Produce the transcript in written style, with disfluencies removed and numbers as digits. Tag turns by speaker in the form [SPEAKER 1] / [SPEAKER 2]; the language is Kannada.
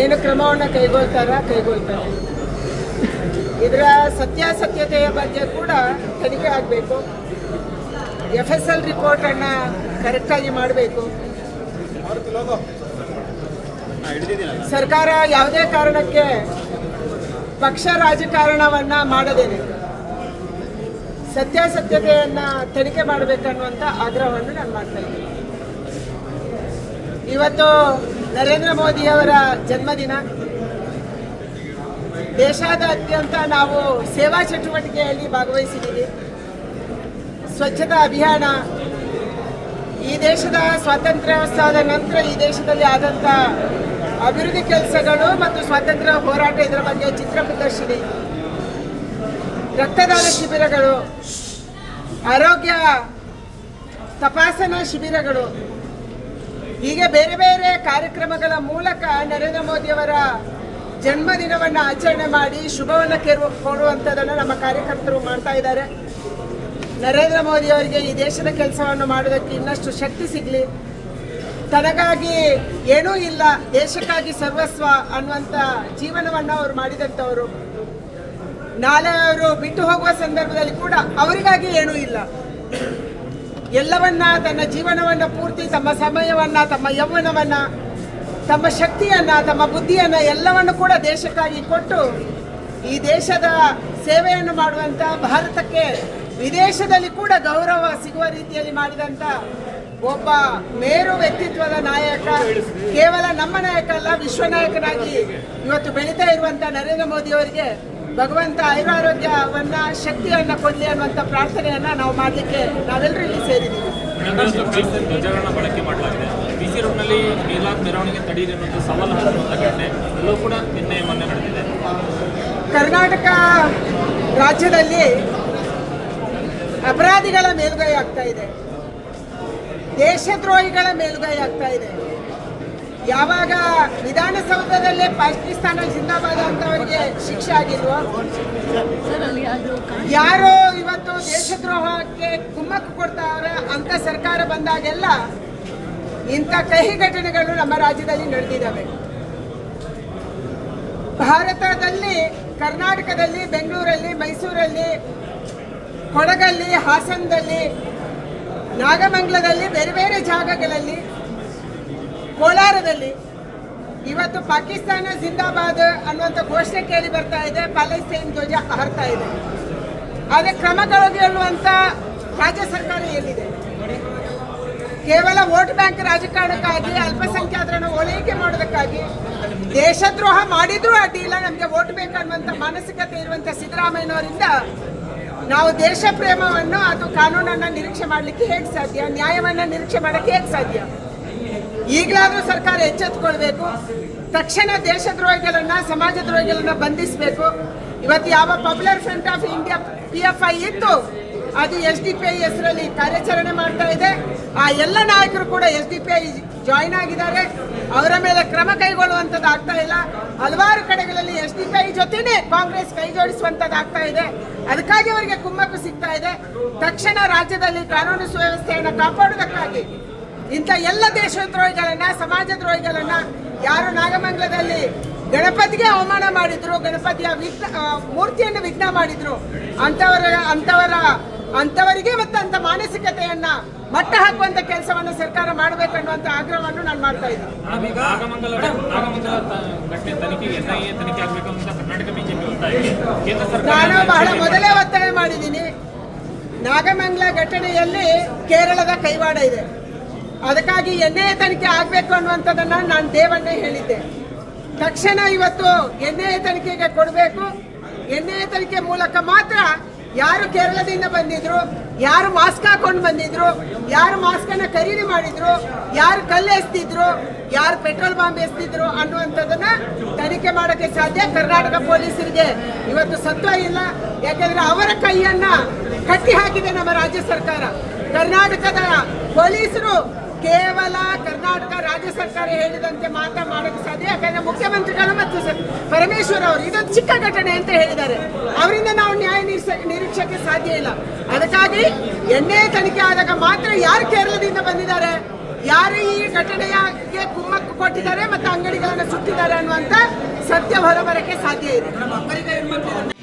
[SPEAKER 1] ಏನು ಕ್ರಮವನ್ನು ಕೈಗೊಳ್ತಾರೆ. ಇದರ ಸತ್ಯಾಸತ್ಯತೆಯ ಬಗ್ಗೆ ಕೂಡ ತನಿಖೆ ಆಗಬೇಕು. FSL ರಿಪೋರ್ಟನ್ನು ಕರೆಕ್ಟಾಗಿ ಮಾಡಬೇಕು. ಸರ್ಕಾರ ಯಾವುದೇ ಕಾರಣಕ್ಕೆ ಪಕ್ಷ ರಾಜಕಾರಣವನ್ನು ಮಾಡದೇನೆ ಸತ್ಯಾಸತ್ಯತೆಯನ್ನು ತನಿಖೆ ಮಾಡಬೇಕನ್ನುವಂಥ ಆಗ್ರಹವನ್ನು ನಾನು ಮಾಡ್ತಾ ಇದ್ದೀನಿ. ಇವತ್ತು ನರೇಂದ್ರ ಮೋದಿಯವರ ಜನ್ಮದಿನ. ದೇಶಾದ್ಯಂತ ನಾವು ಸೇವಾ ಚಟುವಟಿಕೆಯಲ್ಲಿ ಭಾಗವಹಿಸಿದ್ದೀವಿ. ಸ್ವಚ್ಛತಾ ಅಭಿಯಾನ, ಈ ದೇಶದ ಸ್ವಾತಂತ್ರ್ಯೋತ್ಸವದ ನಂತರ ಈ ದೇಶದಲ್ಲಿ ಆದಂಥ ಅಭಿವೃದ್ಧಿ ಕೆಲಸಗಳು ಮತ್ತು ಸ್ವಾತಂತ್ರ್ಯ ಹೋರಾಟ, ಇದರ ಬಗ್ಗೆ ಚಿತ್ರ ಪ್ರದರ್ಶಿನಿ, ರಕ್ತದಾನ ಶಿಬಿರಗಳು, ಆರೋಗ್ಯ ತಪಾಸಣಾ ಶಿಬಿರಗಳು, ಹೀಗೆ ಬೇರೆ ಬೇರೆ ಕಾರ್ಯಕ್ರಮಗಳ ಮೂಲಕ ನರೇಂದ್ರ ಮೋದಿಯವರ ಜನ್ಮದಿನವನ್ನು ಆಚರಣೆ ಮಾಡಿ ಶುಭವನ್ನು ಕೋರುವಂಥದ್ದನ್ನು ನಮ್ಮ ಕಾರ್ಯಕರ್ತರು ಮಾಡ್ತಾ ಇದ್ದಾರೆ. ನರೇಂದ್ರ ಮೋದಿಯವರಿಗೆ ಈ ದೇಶದ ಕೆಲಸವನ್ನು ಮಾಡೋದಕ್ಕೆ ಇನ್ನಷ್ಟು ಶಕ್ತಿ ಸಿಗಲಿ. ತನಗಾಗಿ ಏನೂ ಇಲ್ಲ, ದೇಶಕ್ಕಾಗಿ ಸರ್ವಸ್ವ ಅನ್ನುವಂಥ ಜೀವನವನ್ನು ಅವರು ಮಾಡಿದಂಥವರು. ನಾಳೆ ಅವರು ಬಿಟ್ಟು ಹೋಗುವ ಸಂದರ್ಭದಲ್ಲಿ ಕೂಡ ಅವರಿಗಾಗಿ ಏನೂ ಇಲ್ಲ, ಎಲ್ಲವನ್ನ ತನ್ನ ಜೀವನವನ್ನು ಪೂರ್ತಿ, ತಮ್ಮ ಸಮಯವನ್ನು, ತಮ್ಮ ಯೌವನವನ್ನು, ತಮ್ಮ ಶಕ್ತಿಯನ್ನು, ತಮ್ಮ ಬುದ್ಧಿಯನ್ನು ಎಲ್ಲವನ್ನು ಕೂಡ ದೇಶಕ್ಕಾಗಿ ಕೊಟ್ಟು ಈ ದೇಶದ ಸೇವೆಯನ್ನು ಮಾಡುವಂಥ, ಭಾರತಕ್ಕೆ ವಿದೇಶದಲ್ಲಿ ಕೂಡ ಗೌರವ ಸಿಗುವ ರೀತಿಯಲ್ಲಿ ಮಾಡಿದಂಥ ಒಬ್ಬ ಮೇರು ವ್ಯಕ್ತಿತ್ವದ ನಾಯಕ, ಕೇವಲ ನಮ್ಮ ನಾಯಕ ಅಲ್ಲ, ವಿಶ್ವನಾಯಕನಾಗಿ ಇವತ್ತು ಬೆಳೀತಾ ಇರುವಂಥ ನರೇಂದ್ರ ಮೋದಿಯವರಿಗೆ ಭಗವಂತ ಆಯುರಾರೋಗ್ಯವನ್ನ, ಶಕ್ತಿಯನ್ನು ಕೊಡಲಿ ಅನ್ನುವಂಥ ಪ್ರಾರ್ಥನೆಯನ್ನು ನಾವು ಮಾಡಲಿಕ್ಕೆ ನಾವೆಲ್ಲರೂ ಇಲ್ಲಿ ಸೇರಿದ್ದೀವಿ.
[SPEAKER 2] ಧ್ವಜಗಳನ್ನ ಬಳಕೆ ಮಾಡಲಾಗಿದೆ. BC ರೋಡ್ನಲ್ಲಿ ಮೀಲಾದ್ ಮೆರವಣಿಗೆ ತಡೆಯಿರಿ ಅನ್ನೋದು ಸವಾಲು ಹಾಕುವಂಥ ಘಟನೆ ಎಲ್ಲವೂ ಕೂಡ ಮೊನ್ನೆ ನಡೆದಿದೆ.
[SPEAKER 1] ಕರ್ನಾಟಕ ರಾಜ್ಯದಲ್ಲಿ ಅಪರಾಧಿಗಳ ಮೇಲುಗೈ ಆಗ್ತಾ ಇದೆ, ದೇಶದ್ರೋಹಿಗಳ ಮೇಲುಗೈ ಆಗ್ತಾ ಇದೆ. ಯಾವಾಗ ವಿಧಾನಸೌಧದಲ್ಲೇ ಪಾಕಿಸ್ತಾನ ಜಿಂದಾಬಾದ್ ಅಂತವರಿಗೆ ಶಿಕ್ಷೆ ಆಗಿಲ್ವೋ, ಯಾರು ಇವತ್ತು ದೇಶದ್ರೋಹಕ್ಕೆ ಕುಮ್ಮಕ್ಕು ಕೊಡ್ತಾವ್ರೆ ಅಂತ ಸರ್ಕಾರ ಬಂದಾಗೆಲ್ಲ ಇಂಥ ಕಹಿ ಘಟನೆಗಳು ನಮ್ಮ ರಾಜ್ಯದಲ್ಲಿ ನಡೆದಿದ್ದಾವೆ. ಭಾರತದಲ್ಲಿ, ಕರ್ನಾಟಕದಲ್ಲಿ, ಬೆಂಗಳೂರಲ್ಲಿ, ಮೈಸೂರಲ್ಲಿ, ಕೊಡಗಲ್ಲಿ, ಹಾಸನದಲ್ಲಿ, ನಾಗಮಂಗಲದಲ್ಲಿ, ಬೇರೆ ಬೇರೆ ಜಾಗಗಳಲ್ಲಿ, ಕೋಲಾರದಲ್ಲಿ ಇವತ್ತು ಪಾಕಿಸ್ತಾನ ಜಿಂದಾಬಾದ್ ಅನ್ನುವಂಥ ಘೋಷಣೆ ಕೇಳಿ ಬರ್ತಾ ಇದೆ, ಪ್ಯಾಲೆಸ್ತೈನ್ ಧ್ವಜ ಹಾರ್ತಾ ಇದೆ. ಆದರೆ ಕ್ರಮಗೊಳ್ಳುವಂಥ ರಾಜ್ಯ ಸರ್ಕಾರ ಎಲ್ಲಿದೆ? ಕೇವಲ ವೋಟ್ ಬ್ಯಾಂಕ್ ರಾಜಕಾರಣಕ್ಕಾಗಿ, ಅಲ್ಪಸಂಖ್ಯಾತರನ್ನು ಓಲೈಕೆ ಮಾಡೋದಕ್ಕಾಗಿ, ದೇಶದ್ರೋಹ ಮಾಡಿದ್ರೂ ಅಡ್ಡಿಲ್ಲ, ನಮಗೆ ವೋಟ್ ಬೇಕನ್ನುವಂಥ ಮಾನಸಿಕತೆ ಇರುವಂಥ ಸಿದ್ದರಾಮಯ್ಯನವರಿಂದ ನಾವು ದೇಶ ಪ್ರೇಮವನ್ನು ಅಥವಾ ಕಾನೂನನ್ನು ನಿರೀಕ್ಷೆ ಮಾಡಲಿಕ್ಕೆ ಹೇಗೆ ಸಾಧ್ಯ? ನ್ಯಾಯವನ್ನು ನಿರೀಕ್ಷೆ ಮಾಡೋಕ್ಕೆ ಹೇಗೆ ಸಾಧ್ಯ? ಈಗಲಾದರೂ ಸರ್ಕಾರ ಎಚ್ಚೆತ್ತುಕೊಳ್ಬೇಕು. ತಕ್ಷಣ ದೇಶದ್ರೋಹಿಗಳನ್ನು, ಸಮಾಜದ್ರೋಹಿಗಳನ್ನು ಬಂಧಿಸಬೇಕು. ಇವತ್ತು ಯಾವ popular front of India PFI ಇತ್ತು, ಅದು SDPI ಹೆಸರಲ್ಲಿ ಕಾರ್ಯಾಚರಣೆ ಮಾಡ್ತಾ ಇದೆ. ಆ ಎಲ್ಲ ನಾಯಕರು ಕೂಡ SDPI ಜಾಯಿನ್ ಆಗಿದ್ದಾರೆ. ಅವರ ಮೇಲೆ ಕ್ರಮ ಕೈಗೊಳ್ಳುವಂಥದ್ದು ಆಗ್ತಾ ಇಲ್ಲ. ಹಲವಾರು ಕಡೆಗಳಲ್ಲಿ SDPI ಜೊತೆನೇ ಕಾಂಗ್ರೆಸ್ ಕೈ ಜೋಡಿಸುವಂಥದ್ದು ಆಗ್ತಾ ಇದೆ. ಅದಕ್ಕಾಗಿ ಅವರಿಗೆ ಕುಮ್ಮಕ್ಕು ಸಿಗ್ತಾ ಇದೆ. ತಕ್ಷಣ ರಾಜ್ಯದಲ್ಲಿ ಕಾನೂನು ಸುವ್ಯವಸ್ಥೆಯನ್ನು ಕಾಪಾಡುವುದಕ್ಕಾಗಿ ಇಂಥ ಎಲ್ಲ ದೇಶದ್ರೋಹಿಗಳನ್ನ, ಸಮಾಜ ದ್ರೋಹಿಗಳನ್ನ, ಯಾರು ನಾಗಮಂಗಲದಲ್ಲಿ ಗಣಪತಿಗೆ ಅವಮಾನ ಮಾಡಿದ್ರು, ಗಣಪತಿಯ ಮೂರ್ತಿಯನ್ನು ವಿಘ್ನ ಮಾಡಿದ್ರು, ಅಂಥವರಿಗೆ ಮತ್ತು ಅಂಥ ಮಾನಸಿಕತೆಯನ್ನ ಮಟ್ಟ ಹಾಕುವಂತ ಕೆಲಸವನ್ನು ಸರ್ಕಾರ ಮಾಡಬೇಕನ್ನುವಂತ ಆಗ್ರಹವನ್ನು ನಾನು ಮಾಡ್ತಾ ಇದ್ದೀನಿ. ನಾನು ಬಹಳ ಮೊದಲೇ ಒತ್ತಾಯ ಮಾಡಿದ್ದೀನಿ. ನಾಗಮಂಗಲ ಘಟನೆಯಲ್ಲಿ ಕೇರಳದ ಕೈವಾಡ ಇದೆ, ಅದಕ್ಕಾಗಿ NIA ತನಿಖೆ ಆಗಬೇಕು ಅನ್ನುವಂಥದ್ದನ್ನ ನಾನು ದೇವನ್ನೇ ಹೇಳಿದ್ದೆ. ತಕ್ಷಣ ಇವತ್ತು NIA ತನಿಖೆಗೆ ಕೊಡಬೇಕು. NIA ತನಿಖೆ ಮೂಲಕ ಮಾತ್ರ ಯಾರು ಕೇರಳದಿಂದ ಬಂದಿದ್ರು, ಯಾರು ಮಾಸ್ಕ್ ಹಾಕೊಂಡು ಬಂದಿದ್ರು, ಯಾರು ಮಾಸ್ಕ್ ಅನ್ನ ಖರೀದಿ ಮಾಡಿದ್ರು, ಯಾರು ಕಲ್ಲು ಎಸ್ತಿದ್ರು, ಯಾರು ಪೆಟ್ರೋಲ್ ಬಾಂಬ್ ಎಸ್ತಿದ್ರು ಅನ್ನುವಂಥದ್ದನ್ನ ತನಿಖೆ ಮಾಡೋಕ್ಕೆ ಸಾಧ್ಯ. ಕರ್ನಾಟಕ ಪೊಲೀಸರಿಗೆ ಇವತ್ತು ಸತ್ವ ಇಲ್ಲ, ಯಾಕಂದ್ರೆ ಅವರ ಕೈಯನ್ನ ಕಟ್ಟಿ ಹಾಕಿದೆ ನಮ್ಮ ರಾಜ್ಯ ಸರ್ಕಾರ. ಕರ್ನಾಟಕದ ಪೊಲೀಸರು ಕೇವಲ ಕರ್ನಾಟಕ ರಾಜ್ಯ ಸರ್ಕಾರ ಹೇಳಿದಂತೆ ಮಾತ್ರ ಮಾಡೋಕ್ಕೆ ಸಾಧ್ಯ. ಯಾಕಂದ್ರೆ ಮುಖ್ಯಮಂತ್ರಿಗಳು ಮತ್ತು ಪರಮೇಶ್ವರ್ ಅವರು ಇದೊಂದು ಚಿಕ್ಕ ಘಟನೆ ಅಂತ ಹೇಳಿದ್ದಾರೆ, ಅವರಿಂದ ನಾವು ನ್ಯಾಯ ನಿರೀಕ್ಷೆಗೆ ಸಾಧ್ಯ ಇಲ್ಲ. ಅದಕ್ಕಾಗಿ NIA ತನಿಖೆ ಆದಾಗ ಮಾತ್ರ ಯಾರು ಕೇರಳದಿಂದ ಬಂದಿದ್ದಾರೆ, ಯಾರು ಈ ಘಟನೆಗೆ ಕುಮ್ಮಕ್ಕು ಕೊಟ್ಟಿದ್ದಾರೆ ಮತ್ತು ಅಂಗಡಿಗಳನ್ನು ಸುಟ್ಟಿದ್ದಾರೆ ಅನ್ನುವಂಥ ಸತ್ಯ ಹೊರಬರಕ್ಕೆ ಸಾಧ್ಯ ಇದೆ.